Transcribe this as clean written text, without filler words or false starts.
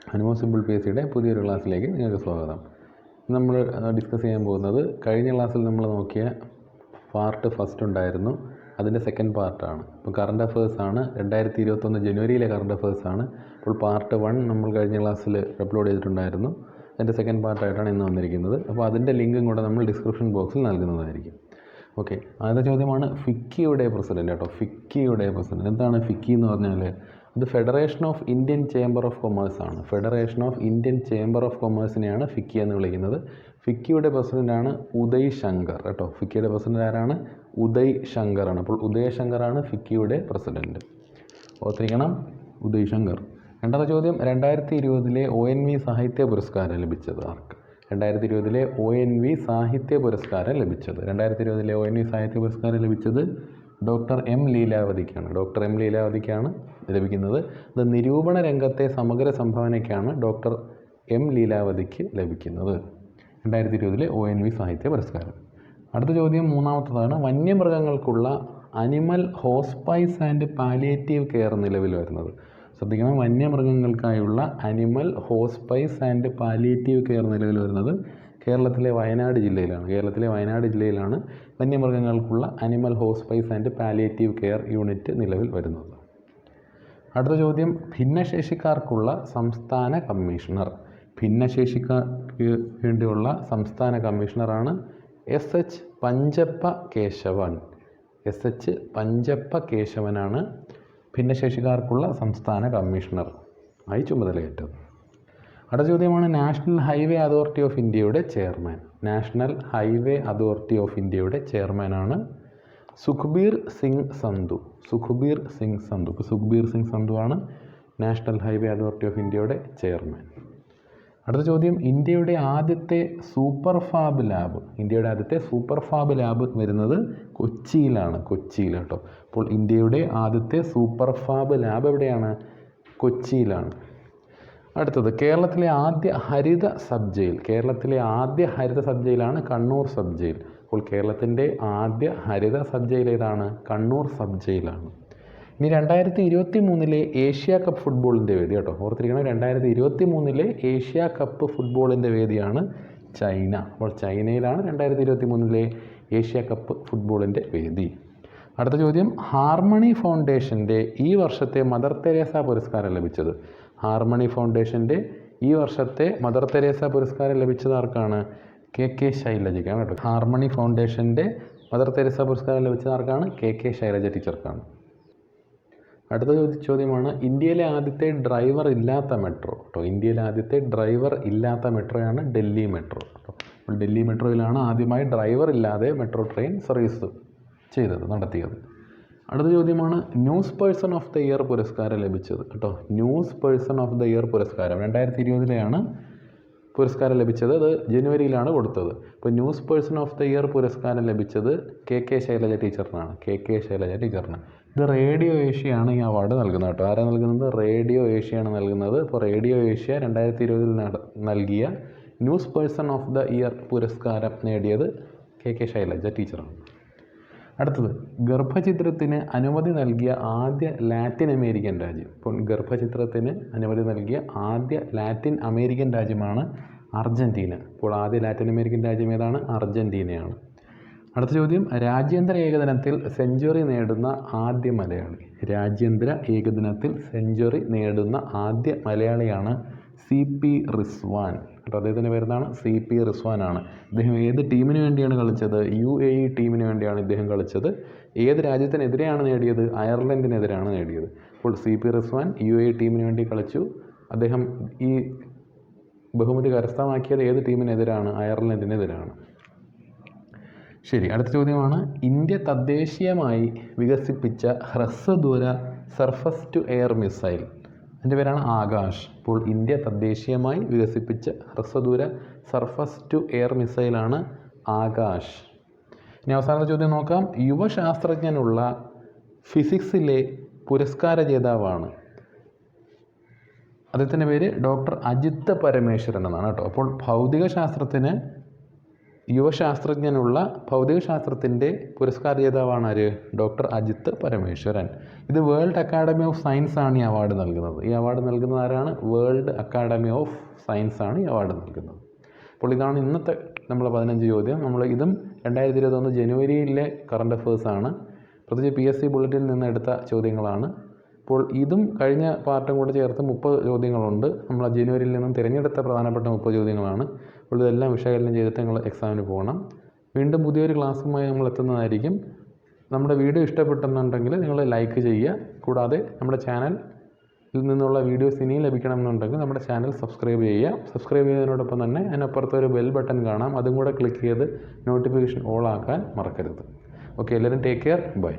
അനുമോ simple P S സിയുടെ പുതിയൊരു ക്ലാസ്സിലേക്ക് നിങ്ങൾക്ക് സ്വാഗതം. നമ്മൾ ഡിസ്കസ് ചെയ്യാൻ പോകുന്നത് കഴിഞ്ഞ ക്ലാസ്സിൽ നമ്മൾ നോക്കിയ പാർട്ട് ഫസ്റ്റ് ഉണ്ടായിരുന്നു, അതിൻ്റെ സെക്കൻഡ് പാർട്ടാണ്. ഇപ്പോൾ കറണ്ട് അഫേഴ്സാണ്, 2021 ജനുവരിയിലെ കറണ്ട് അഫേഴ്സാണ്. അപ്പോൾ പാർട്ട് 1 നമ്മൾ കഴിഞ്ഞ ക്ലാസ്സിൽ അപ്ലോഡ് ചെയ്തിട്ടുണ്ടായിരുന്നു. അതിൻ്റെ സെക്കൻഡ് പാർട്ടായിട്ടാണ് ഇന്ന് വന്നിരിക്കുന്നത്. അപ്പോൾ അതിൻ്റെ ലിങ്കും കൂടെ നമ്മൾ ഡിസ്ക്രിപ്ഷൻ ബോക്സിൽ നൽകുന്നതായിരിക്കും. ഓക്കെ, ആദ്യത്തെ ചോദ്യമാണ് ഫിക്കിയുടെ പ്രസിഡൻറ്റ് കേട്ടോ. ഫിക്കിയുടെ പ്രസിഡൻറ്റ് എന്താണ് ഫിക്കി എന്ന് പറഞ്ഞാൽ? അത് Federation of Indian chamber of Commerce ആണ്. ഫെഡറേഷൻ ഓഫ് ഇന്ത്യൻ ചേംബർ ഓഫ് കൊമേഴ്സിനെയാണ് ഫിക്കി എന്ന് വിളിക്കുന്നത്. ഫിക്കിയുടെ പ്രസിഡൻ്റാണ് ഉദയ് ശങ്കർ കേട്ടോ. ഫിക്കിയുടെ പ്രസിഡൻ്റ് ആരാണ്? ഉദയ് ശങ്കറാണ്. അപ്പോൾ ഉദയ് ശങ്കറാണ് ഫിക്കിയുടെ പ്രസിഡൻറ്റ്. ഓർത്തിരിക്കണം, ഉദയ് ശങ്കർ. രണ്ടാമത്തെ ചോദ്യം, 2020 ONV സാഹിത്യ പുരസ്കാരം ലഭിച്ചത് ആർക്ക്? 2020 ONV സാഹിത്യ പുരസ്കാരം ലഭിച്ചത് 2020 ONV സാഹിത്യ പുരസ്കാരം ലഭിച്ചത് ഡോക്ടർ എം ലീലാവതിക്കാണ്. ഡോക്ടർ എം ലീലാവതിക്കാണ് ലഭിക്കുന്നത്. ഇത് നിരൂപണ രംഗത്തെ സമഗ്ര സംഭാവനയ്ക്കാണ് ഡോക്ടർ എം ലീലാവതിക്ക് ലഭിക്കുന്നത് 2020 ONV സാഹിത്യ പുരസ്കാരം. അടുത്ത ചോദ്യം മൂന്നാമത്തതാണ്, വന്യമൃഗങ്ങൾക്കുള്ള animal hospice and palliative care നിലവിൽ വരുന്നത്. ശ്രദ്ധിക്കണം, വന്യമൃഗങ്ങൾക്കായുള്ള animal hospice and palliative care നിലവിൽ വരുന്നത് കേരളത്തിലെ വയനാട് ജില്ലയിലാണ് വന്യമൃഗങ്ങൾക്കുള്ള animal hospice and palliative care unit നിലവിൽ വരുന്നത്. അടുത്ത ചോദ്യം, ഭിന്നശേഷിക്കാർക്കുള്ള സംസ്ഥാന കമ്മീഷണർ. ഭിന്നശേഷിക്കാർക്ക് വേണ്ടിയുള്ള സംസ്ഥാന കമ്മീഷണറാണ് SH പഞ്ചപ്പ കേശവൻ. SH പഞ്ചപ്പ കേശവനാണ് ഭിന്നശേഷിക്കാർക്കുള്ള സംസ്ഥാന കമ്മീഷണർ ആയി ചുമതലയേറ്റത്. അടുത്ത ചോദ്യമാണ്, നാഷണൽ ഹൈവേ അതോറിറ്റി ഓഫ് ഇന്ത്യയുടെ chairman. National highway authority of ഇന്ത്യയുടെ ചെയർമാനാണ് സുഖ്ബീർ സിംഗ് സന്ധു. സുഖ്ബീർ സിംഗ് സന്ധു ആണ് നാഷണൽ ഹൈവേ അതോറിറ്റി ഓഫ് ഇന്ത്യയുടെ ചെയർമാൻ. അടുത്ത ചോദ്യം, ഇന്ത്യയുടെ ആദ്യത്തെ സൂപ്പർ ഫാബ് ലാബ് വരുന്നത് കൊച്ചിയിലാണ് കേട്ടോ. അപ്പോൾ ഇന്ത്യയുടെ ആദ്യത്തെ സൂപ്പർ ഫാബ് ലാബ് എവിടെയാണ്? കൊച്ചിയിലാണ്. അടുത്തത്, കേരളത്തിലെ ആദ്യ ഹരിത സബ് ജയിലാണ് കണ്ണൂർ സബ് ജയിൽ. അപ്പോൾ കേരളത്തിൻ്റെ ആദ്യ ഹരിത സബ് ജയിൽ ഏതാണ്? കണ്ണൂർ സബ് ജയിലാണ്. ഇനി 2023 ഏഷ്യ കപ്പ് ഫുട്ബോളിൻ്റെ വേദി കേട്ടോ. ഓർത്തിരിക്കണം, 2023 ഏഷ്യ കപ്പ് ഫുട്ബോളിൻ്റെ വേദിയാണ് ചൈന. അപ്പോൾ ചൈനയിലാണ് 2023 ഏഷ്യ കപ്പ് ഫുട്ബോളിൻ്റെ വേദി. അടുത്ത ചോദ്യം, ഹാർമണി ഫൗണ്ടേഷൻ്റെ ഈ വർഷത്തെ മദർ തെരേസ പുരസ്കാരം ലഭിച്ചത്. ഹാർമണി ഫൗണ്ടേഷൻ്റെ ഈ വർഷത്തെ മദർ തെരേസ പുരസ്കാരം ലഭിച്ചത് ആർക്കാണ്? KK ശൈലജയ്ക്കാണ് കേട്ടോ. ഹാർമണി ഫൗണ്ടേഷൻ്റെ മദർ തെരേസ പുരസ്കാരം ലഭിച്ചത് ആർക്കാണ്? KK ശൈലജ ടീച്ചർക്കാണ്. അടുത്ത ചോദ്യമാണ്, ഇന്ത്യയിലെ ആദ്യത്തെ ഡ്രൈവർ ഇല്ലാത്ത മെട്രോ കേട്ടോ. ഇന്ത്യയിലെ ആദ്യത്തെ ഡ്രൈവർ ഇല്ലാത്ത മെട്രോയാണ് ഡൽഹി മെട്രോ കേട്ടോ. അപ്പോൾ ഡൽഹി മെട്രോയിലാണ് ആദ്യമായി ഡ്രൈവർ ഇല്ലാതെ മെട്രോ ട്രെയിൻ സർവീസ് നടത്തിയത്. അടുത്ത ചോദ്യമാണ്, news person of the year പുരസ്കാരം ലഭിച്ചത് കേട്ടോ. News person of the year പുരസ്കാരം 2020 പുരസ്കാരം ലഭിച്ചത്. അത് ജനുവരിയിലാണ് കൊടുത്തത്. ഇപ്പോൾ news person of the year പുരസ്കാരം ലഭിച്ചത് KK ശൈലജ ടീച്ചറിനാണ്. ഇത് റേഡിയോ ഏഷ്യയാണ് ഈ അവാർഡ് നൽകുന്നത് കേട്ടോ. ആരാണ് നൽകുന്നത്? റേഡിയോ ഏഷ്യയാണ് നൽകുന്നത്. ഇപ്പോൾ റേഡിയോ ഏഷ്യ 2020 നൽകിയ news person of the year പുരസ്കാരം നേടിയത് KK ശൈലജ ടീച്ചറാണ്. അടുത്തത്, ഗർഭചിത്രത്തിന് അനുമതി നൽകിയ ആദ്യ ലാറ്റിൻ അമേരിക്കൻ രാജ്യം. ഇപ്പോൾ ഗർഭചിത്രത്തിന് അനുമതി നൽകിയ ആദ്യ ലാറ്റിൻ അമേരിക്കൻ രാജ്യമാണ് അർജൻറ്റീന. ഇപ്പോൾ ആദ്യ ലാറ്റിൻ അമേരിക്കൻ രാജ്യം ഏതാണ്? അർജൻറ്റീനയാണ്. അടുത്ത ചോദ്യം, രാജ്യാന്തര ഏകദിനത്തിൽ സെഞ്ചുറി നേടുന്ന ആദ്യ മലയാളി. രാജ്യാന്തര ഏകദിനത്തിൽ സെഞ്ചുറി നേടുന്ന ആദ്യ മലയാളിയാണ് CP റിസ്വാൻ കേട്ടോ. അദ്ദേഹത്തിൻ്റെ പേരെന്താണ്? CP റിസ്വാൻ ആണ്. ഇദ്ദേഹം ഏത് ടീമിന് വേണ്ടിയാണ് കളിച്ചത്? UAE ടീമിന് വേണ്ടിയാണ് ഇദ്ദേഹം കളിച്ചത്. ഏത് രാജ്യത്തിനെതിരെയാണ് നേടിയത്? അയർലൻഡിനെതിരാണ് നേടിയത്. അപ്പോൾ CP റിസ്വാൻ UAE ടീമിന് വേണ്ടി കളിച്ചു. അദ്ദേഹം ഈ ബഹുമതി കരസ്ഥമാക്കിയത് ഏത് ടീമിനെതിരാണ്? അയർലൻഡിനെതിരാണ്. ശരി, അടുത്ത ചോദ്യമാണ്, ഇന്ത്യ തദ്ദേശീയമായി വികസിപ്പിച്ച ഹ്രസ്വദൂര സർഫസ് ടു എയർ മിസൈൽ. അതിൻ്റെ പേരാണ് ആകാശ്. അപ്പോൾ ഇന്ത്യ തദ്ദേശീയമായി വികസിപ്പിച്ച ഹ്രസ്വദൂര സർഫസ് ടു എയർ മിസൈലാണ് ആകാശ്. ഇനി അവസാനത്തെ ചോദ്യം നോക്കാം, യുവശാസ്ത്രജ്ഞനുള്ള ഫിസിക്സിലെ പുരസ്കാര ജേതാവാണ്. അദ്ദേഹത്തിൻ്റെ പേര് ഡോക്ടർ അജിത് പരമേശ്വരൻ എന്നാണ് കേട്ടോ. അപ്പോൾ ഭൗതിക ശാസ്ത്രത്തിന് യുവശാസ്ത്രജ്ഞനുള്ള ഭൗതികശാസ്ത്രത്തിൻ്റെ പുരസ്കാര ജേതാവാണ് ആര്? ഡോക്ടർ അജിത്ത് പരമേശ്വരൻ. ഇത് വേൾഡ് അക്കാഡമി ഓഫ് സയൻസ് ആണ് ഈ അവാർഡ് നൽകുന്നത്. ഈ അവാർഡ് നൽകുന്നത് ആരാണ്? വേൾഡ് അക്കാഡമി ഓഫ് സയൻസ് ആണ് ഈ അവാർഡ് നൽകുന്നത്. അപ്പോൾ ഇതാണ് ഇന്നത്തെ നമ്മളെ 15 ചോദ്യം. നമ്മൾ ഇതും 2021 ജനുവരിയിലെ കറണ്ട് അഫേഴ്സാണ്. പ്രത്യേകിച്ച് PSC ബുള്ളറ്റിനിൽ നിന്ന് എടുത്ത ചോദ്യങ്ങളാണ്. അപ്പോൾ ഇതും കഴിഞ്ഞ പാർട്ടും കൂടെ ചേർത്ത് 30 ചോദ്യങ്ങളുണ്ട്. നമ്മൾ ജനുവരിയിൽ നിന്നും തിരഞ്ഞെടുത്ത പ്രധാനപ്പെട്ട 30 ചോദ്യങ്ങളാണ്. അപ്പോൾ ഇതെല്ലാം വിശകലനം ചെയ്തിട്ട് നിങ്ങൾ എക്സാമിന് പോകണം. വീണ്ടും പുതിയൊരു ക്ലാസ്സുമായി നമ്മൾ എത്തുന്നതായിരിക്കും. നമ്മുടെ വീഡിയോ ഇഷ്ടപ്പെട്ടെന്നുണ്ടെങ്കിൽ നിങ്ങൾ ലൈക്ക് ചെയ്യുക. കൂടാതെ നമ്മുടെ ചാനലിൽ നിന്നുള്ള വീഡിയോസ് ഇനിയും ലഭിക്കണമെന്നുണ്ടെങ്കിൽ നമ്മുടെ ചാനൽ സബ്സ്ക്രൈബ് ചെയ്യുക. സബ്സ്ക്രൈബ് ചെയ്യുന്നതിനോടൊപ്പം തന്നെ അതിനപ്പുറത്ത് ഒരു ബെൽ ബട്ടൺ കാണാം. അതും കൂടെ ക്ലിക്ക് ചെയ്ത് നോട്ടിഫിക്കേഷൻ ഓൾ ആക്കാൻ മറക്കരുത്. ഓക്കെ, എല്ലാവരും ടേക്ക് കെയർ. ബൈ.